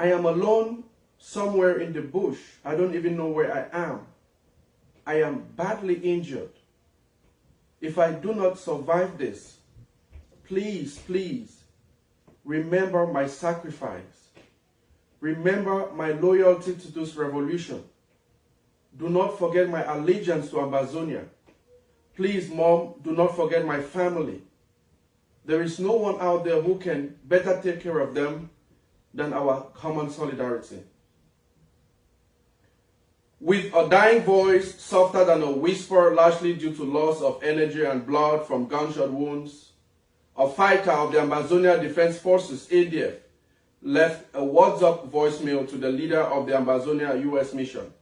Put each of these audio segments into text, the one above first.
I am alone somewhere in the bush. I don't even know where I am. I am badly injured. If I do not survive this, please, please, remember my sacrifice. Remember my loyalty to this revolution. Do not forget my allegiance to Ambazonia. Please, Mom, do not forget my family. There is no one out there who can better take care of them than our common solidarity. With a dying voice, softer than a whisper, largely due to loss of energy and blood from gunshot wounds, a fighter of the Ambazonia Defense Forces, ADF, left a WhatsApp voicemail to the leader of the Ambazonia U.S. mission.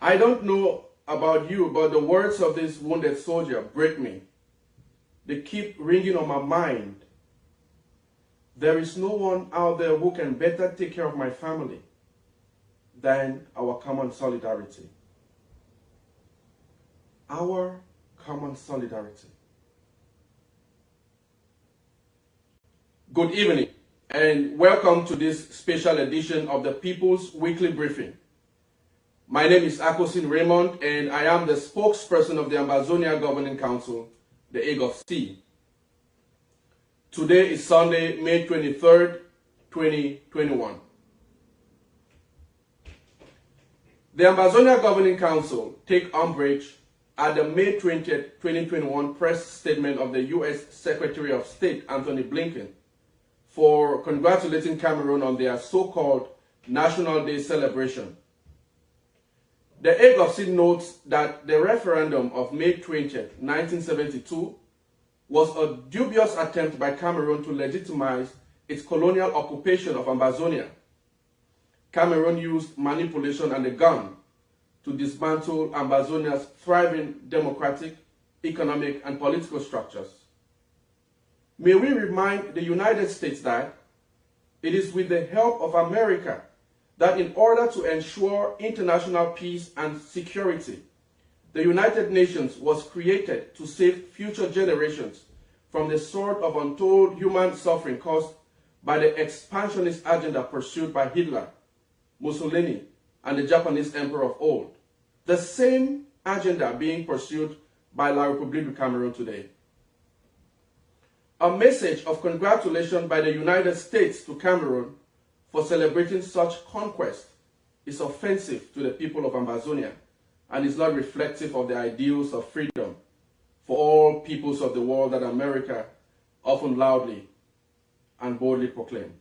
I don't know about you, but the words of this wounded soldier break me. They keep ringing on my mind. There is no one out there who can better take care of my family than our common solidarity. Our common solidarity. Good evening, and welcome to this special edition of the People's Weekly Briefing. My name is Akoson Raymond, and I am the spokesperson of the Ambazonia Governing Council, the AGOC. Today is Sunday, May 23rd, 2021. The Ambazonia Governing Council take umbrage at the May 20th, 2021 press statement of the U.S. Secretary of State, Antony Blinken, for congratulating Cameroon on their so-called National Day celebration. The AGOC notes that the referendum of May 20th, 1972 was a dubious attempt by Cameroon to legitimize its colonial occupation of Ambazonia. Cameroon used manipulation and a gun to dismantle Ambazonia's thriving democratic, economic, and political structures. May we remind the United States that it is with the help of America that in order to ensure international peace and security, the United Nations was created to save future generations from the sort of untold human suffering caused by the expansionist agenda pursued by Hitler, Mussolini, and the Japanese emperor of old. The same agenda being pursued by REPUBLIQUE Cameroon today. A message of congratulation by the United States to Cameroon for celebrating such conquest is offensive to the people of Ambazonia and is not reflective of the ideals of freedom for all peoples of the world that America often loudly and boldly proclaims.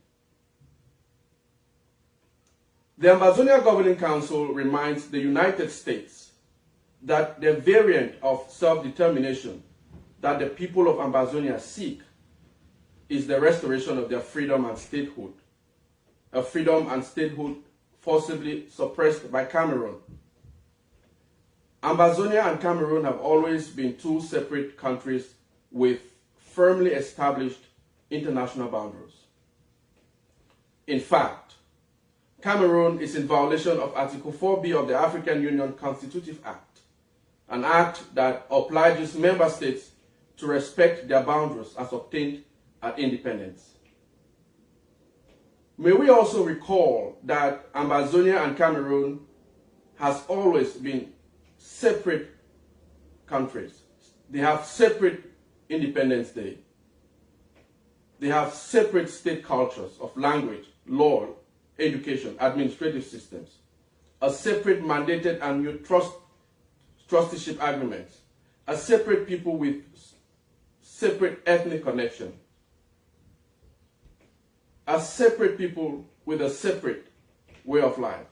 The Ambazonia Governing Council reminds the United States that the variant of self-determination that the people of Ambazonia seek is the restoration of their freedom and statehood, a freedom and statehood forcibly suppressed by Cameroon. Ambazonia and Cameroon have always been two separate countries with firmly established international boundaries. In fact, Cameroon is in violation of Article 4B of the African Union Constitutive Act, an act that obliges member states to respect their boundaries as obtained at independence. May we also recall that Ambazonia and Cameroon has always been separate countries. They have separate Independence Day. They have separate state cultures of language, law, education, administrative systems, a separate mandated and new trusteeship agreements, a separate people with separate ethnic connection, a separate people with a separate way of life.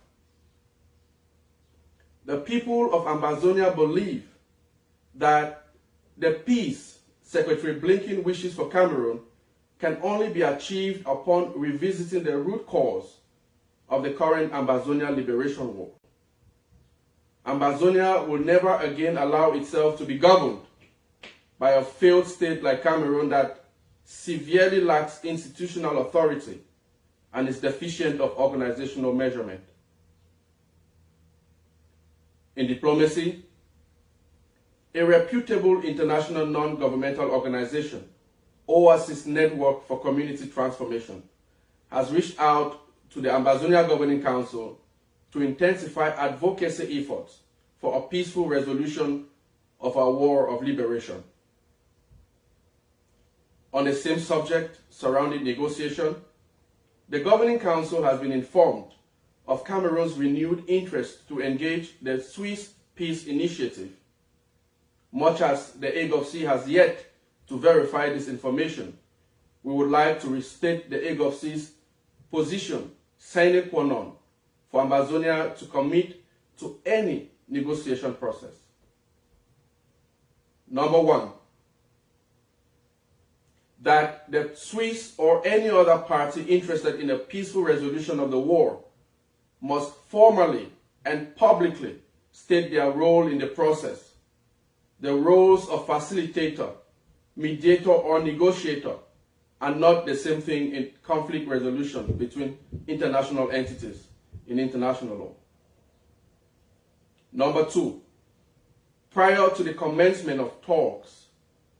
The people of Ambazonia believe that the peace Secretary Blinken wishes for Cameroon can only be achieved upon revisiting the root cause of the current Ambazonia Liberation War. Ambazonia will never again allow itself to be governed by a failed state like Cameroon that severely lacks institutional authority and is deficient of organizational measurement. In diplomacy, a reputable international non-governmental organization, Oasis Network for Community Transformation, has reached out to the Ambazonia Governing Council to intensify advocacy efforts for a peaceful resolution of our war of liberation. On the same subject surrounding negotiation, the Governing Council has been informed of Cameroon's renewed interest to engage the Swiss Peace Initiative. Much as the AGOVC has yet to verify this information, we would like to restate the AGOVC's position sine qua non for Ambazonia to commit to any negotiation process. Number one, that the Swiss or any other party interested in a peaceful resolution of the war must formally and publicly state their role in the process. The roles of facilitator, mediator, or negotiator are not the same thing in conflict resolution between international entities in international law. Number two, prior to the commencement of talks,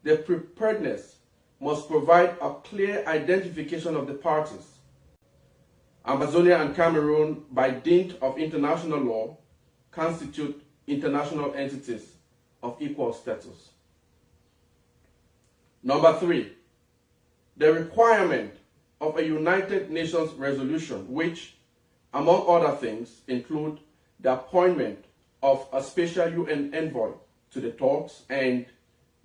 the preparedness must provide a clear identification of the parties. Ambazonia and Cameroon, by dint of international law, constitute international entities of equal status. Number three, the requirement of a United Nations resolution which, among other things, include the appointment of a special UN envoy to the talks and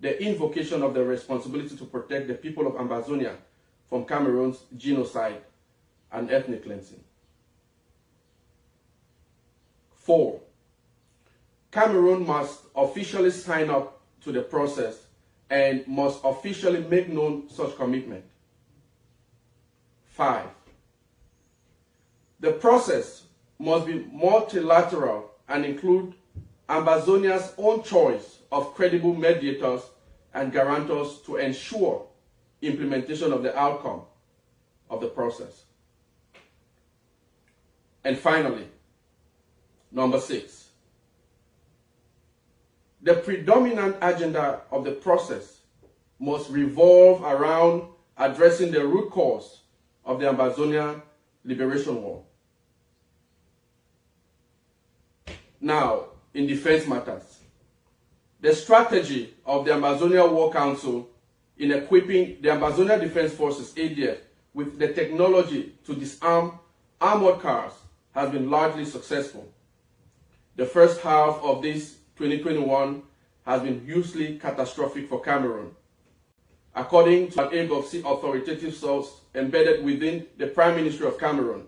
the invocation of the responsibility to protect the people of Ambazonia from Cameroon's genocide and ethnic cleansing. 4. Cameroon must officially sign up to the process and must officially make known such commitment. 5. The process must be multilateral and include Ambazonia's own choice of credible mediators and guarantors to ensure implementation of the outcome of the process. And finally, number 6, the predominant agenda of the process must revolve around addressing the root cause of the Ambazonia Liberation War. Now, in defense matters, the strategy of the Ambazonia War Council in equipping the Ambazonia Defense Forces, ADF, with the technology to disarm armored cars has been largely successful. The first half of this 2021 has been hugely catastrophic for Cameroon. According to an AGOVC authoritative source embedded within the Prime Ministry of Cameroon,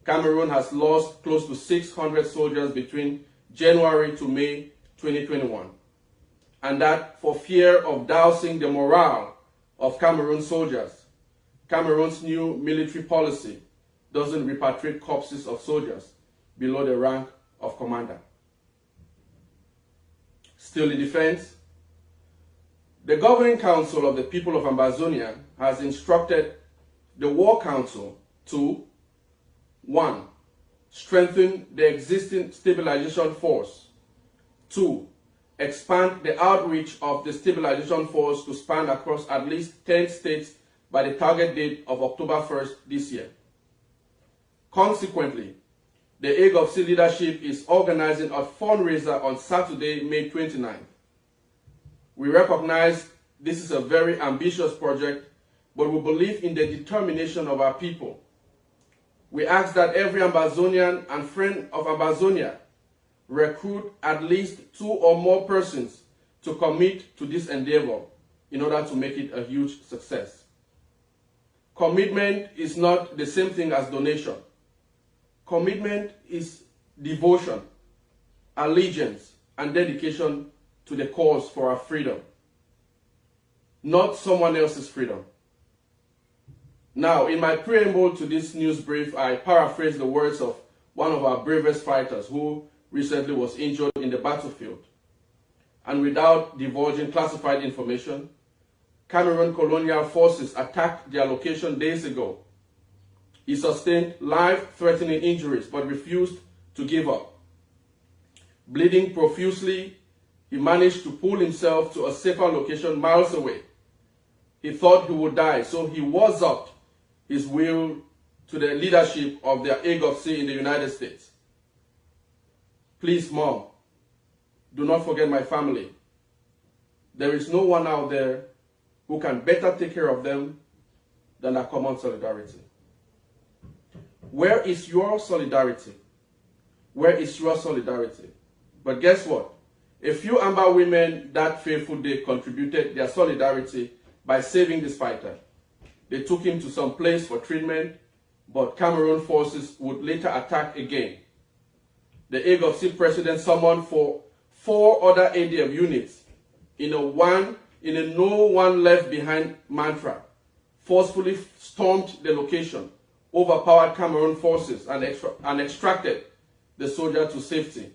Cameroon has lost close to 600 soldiers between January to May 2021, and that for fear of dousing the morale of Cameroon soldiers, Cameroon's new military policy doesn't repatriate corpses of soldiers below the rank of commander. Still in defense, the Governing Council of the People of Ambazonia has instructed the War Council to 1. Strengthen the existing stabilization force. 2. Expand the outreach of the stabilization force to span across at least 10 states by the target date of October 1st this year. Consequently, the AGOVC leadership is organizing a fundraiser on Saturday, May 29th. We recognize this is a very ambitious project, but we believe in the determination of our people. We ask that every Ambazonian and friend of Ambazonia recruit at least 2 or more persons to commit to this endeavor in order to make it a huge success. Commitment is not the same thing as donation. Commitment is devotion, allegiance, and dedication to the cause for our freedom, not someone else's freedom. Now, in my preamble to this news brief, I paraphrase the words of one of our bravest fighters who recently was injured in the battlefield. And without divulging classified information, Cameroon colonial forces attacked their location days ago. He sustained life-threatening injuries but refused to give up. Bleeding profusely, he managed to pull himself to a safer location miles away. He thought he would die, so he was up his will to the leadership of the AGOVC in the United States. Please, Mom, do not forget my family. There is no one out there who can better take care of them than a common solidarity. Where is your solidarity? Where is your solidarity? But guess what? A few Amber women that fateful day contributed their solidarity by saving this fighter. They took him to some place for treatment, but Cameroon forces would later attack again. The AGOVC president summoned for 4 other ADF units in a no one left behind mantra, forcefully stormed the location, overpowered Cameroon forces and extracted the soldier to safety.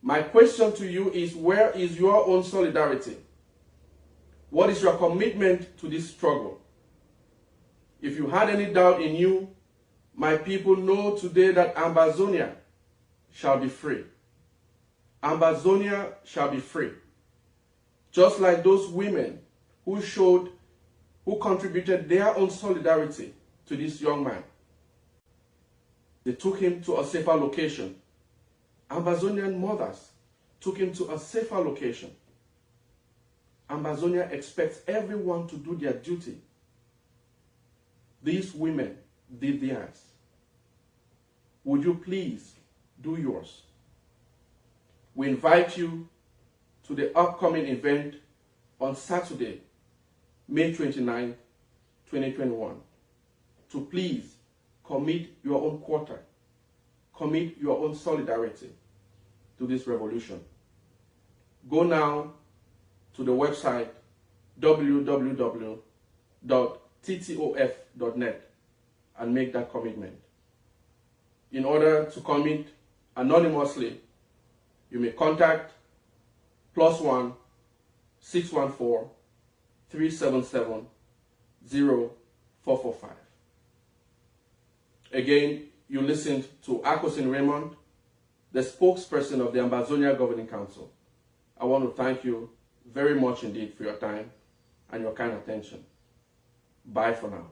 My question to you is, where is your own solidarity? What is your commitment to this struggle? If you had any doubt in you, my people know today that Ambazonia shall be free. Ambazonia shall be free. Just like those women who contributed their own solidarity to this young man. They took him to a safer location. Ambazonian mothers took him to a safer location. Ambazonia expects everyone to do their duty. These women did theirs. Would you please do yours? We invite you to the upcoming event on Saturday, May 29, 2021, to please commit your own quarter, commit your own solidarity to this revolution. Go now to the website www.ttof.net and make that commitment. In order to commit anonymously, you may contact +1 614 377 0445. Again, you listened to Akoson Raymond, the spokesperson of the Ambazonia Governing Council. I want to thank you very much indeed for your time and your kind attention. Bye for now.